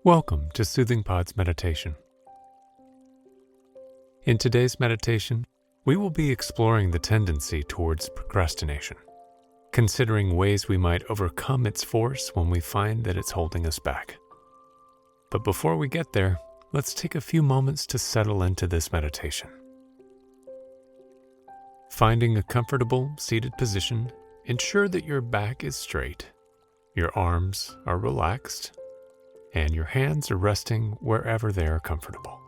Welcome to Soothing Pod's meditation. In today's meditation, we will be exploring the tendency towards procrastination, considering ways we might overcome its force when we find that it's holding us back. But before we get there, let's take a few moments to settle into this meditation. Finding a comfortable seated position, ensure that your back is straight, your arms are relaxed, and your hands are resting wherever they are comfortable.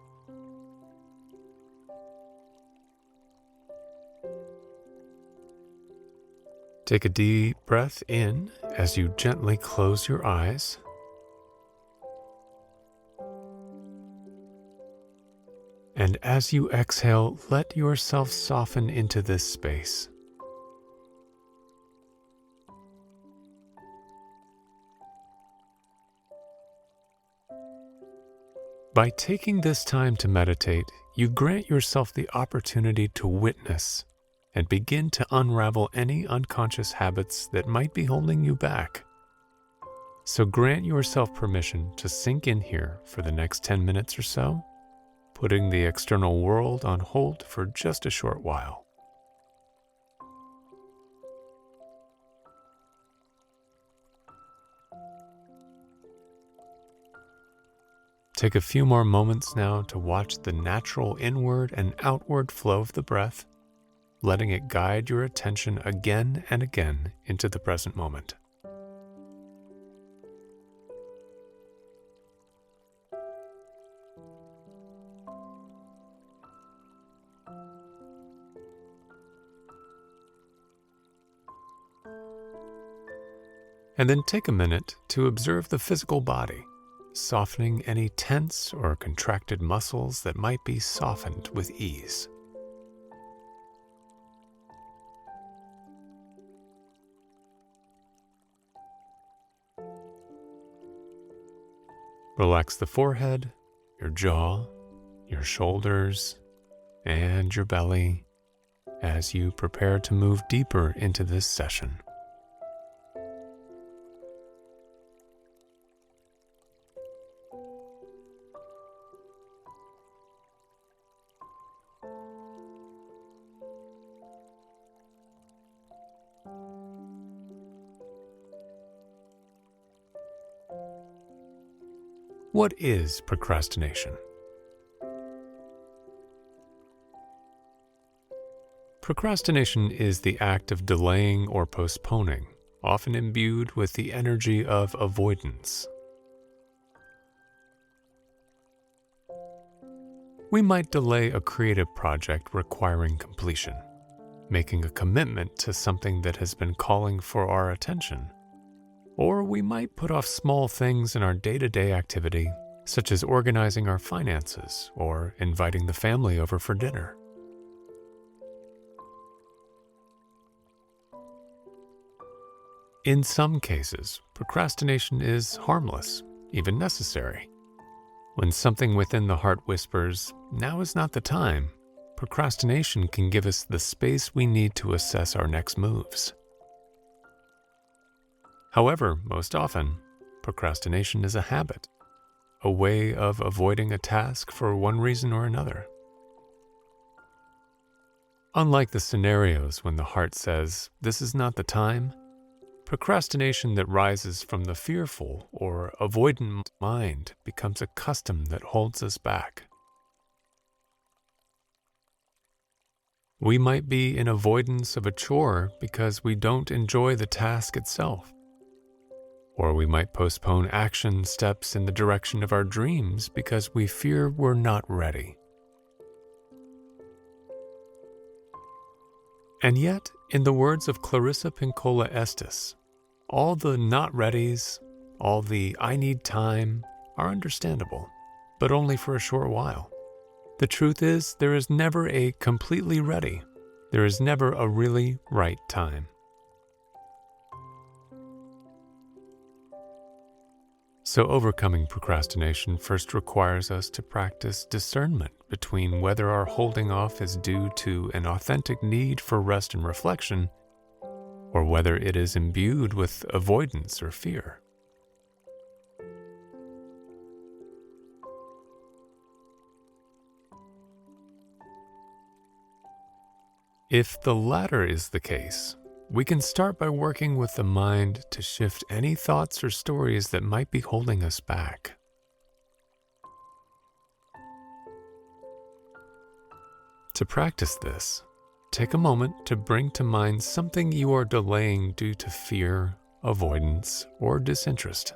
Take a deep breath in as you gently close your eyes. And as you exhale, let yourself soften into this space. By taking this time to meditate, you grant yourself the opportunity to witness and begin to unravel any unconscious habits that might be holding you back. So grant yourself permission to sink in here for the next 10 minutes or so, putting the external world on hold for just a short while. Take a few more moments now to watch the natural inward and outward flow of the breath, letting it guide your attention again and again into the present moment. And then take a minute to observe the physical body, softening any tense or contracted muscles that might be softened with ease. Relax the forehead, your jaw, your shoulders, and your belly as you prepare to move deeper into this session. What is procrastination? Procrastination is the act of delaying or postponing, often imbued with the energy of avoidance. We might delay a creative project requiring completion, making a commitment to something that has been calling for our attention. Or we might put off small things in our day-to-day activity, such as organizing our finances or inviting the family over for dinner. In some cases, procrastination is harmless, even necessary. When something within the heart whispers, "Now is not the time," procrastination can give us the space we need to assess our next moves. However, most often, procrastination is a habit, a way of avoiding a task for one reason or another. Unlike the scenarios when the heart says, "This is not the time," procrastination that rises from the fearful or avoidant mind becomes a custom that holds us back. We might be in avoidance of a chore because we don't enjoy the task itself. Or we might postpone action steps in the direction of our dreams because we fear we're not ready. And yet, in the words of Clarissa Pinkola Estes, all the not readies, all the "I need time" are understandable, but only for a short while. The truth is, there is never a completely ready. There is never a really right time. So overcoming procrastination first requires us to practice discernment between whether our holding off is due to an authentic need for rest and reflection, or whether it is imbued with avoidance or fear. If the latter is the case, we can start by working with the mind to shift any thoughts or stories that might be holding us back. To practice this, take a moment to bring to mind something you are delaying due to fear, avoidance, or disinterest.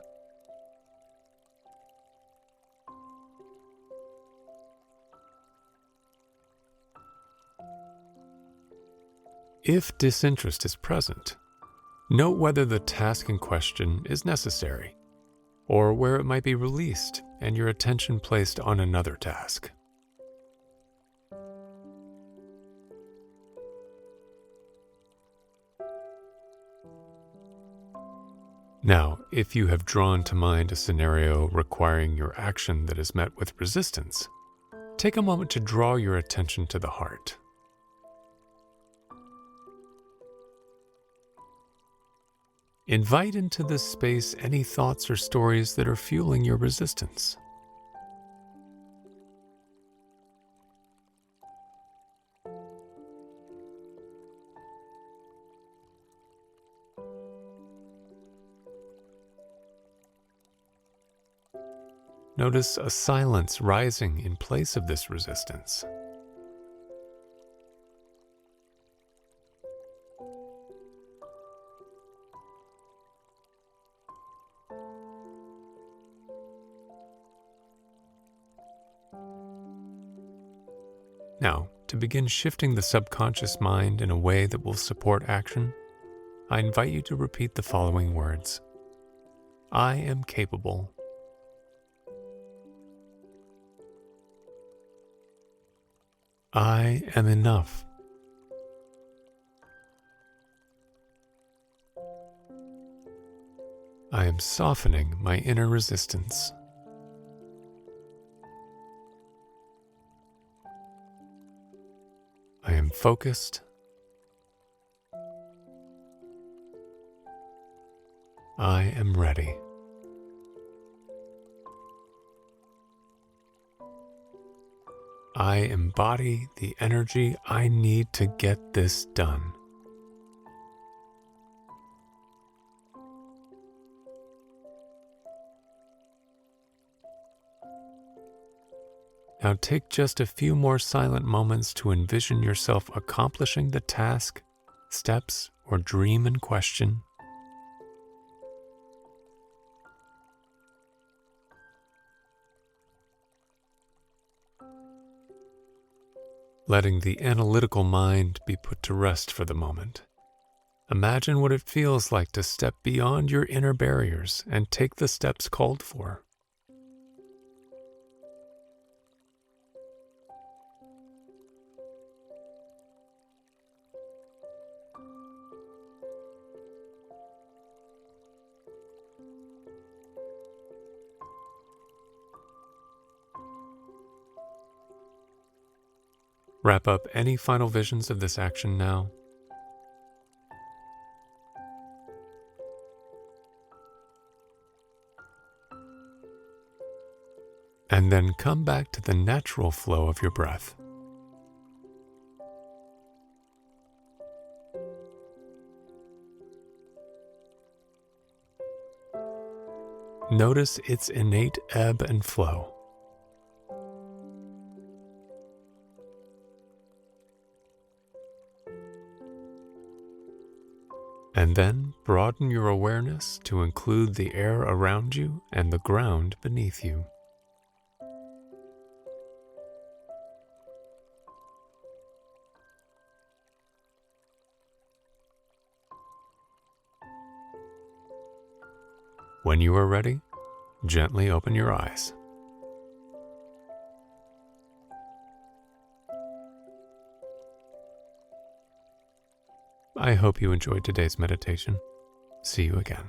If disinterest is present, note whether the task in question is necessary, or where it might be released and your attention placed on another task. Now, if you have drawn to mind a scenario requiring your action that is met with resistance, take a moment to draw your attention to the heart. Invite into this space any thoughts or stories that are fueling your resistance. Notice a silence rising in place of this resistance. Now, to begin shifting the subconscious mind in a way that will support action, I invite you to repeat the following words. I am capable. I am enough. I am softening my inner resistance. I am focused. I am ready. I embody the energy I need to get this done. Now take just a few more silent moments to envision yourself accomplishing the task, steps, or dream in question. Letting the analytical mind be put to rest for the moment. Imagine what it feels like to step beyond your inner barriers and take the steps called for. Wrap up any final visions of this action now. And then come back to the natural flow of your breath. Notice its innate ebb and flow. And then broaden your awareness to include the air around you and the ground beneath you. When you are ready, gently open your eyes. I hope you enjoyed today's meditation. See you again.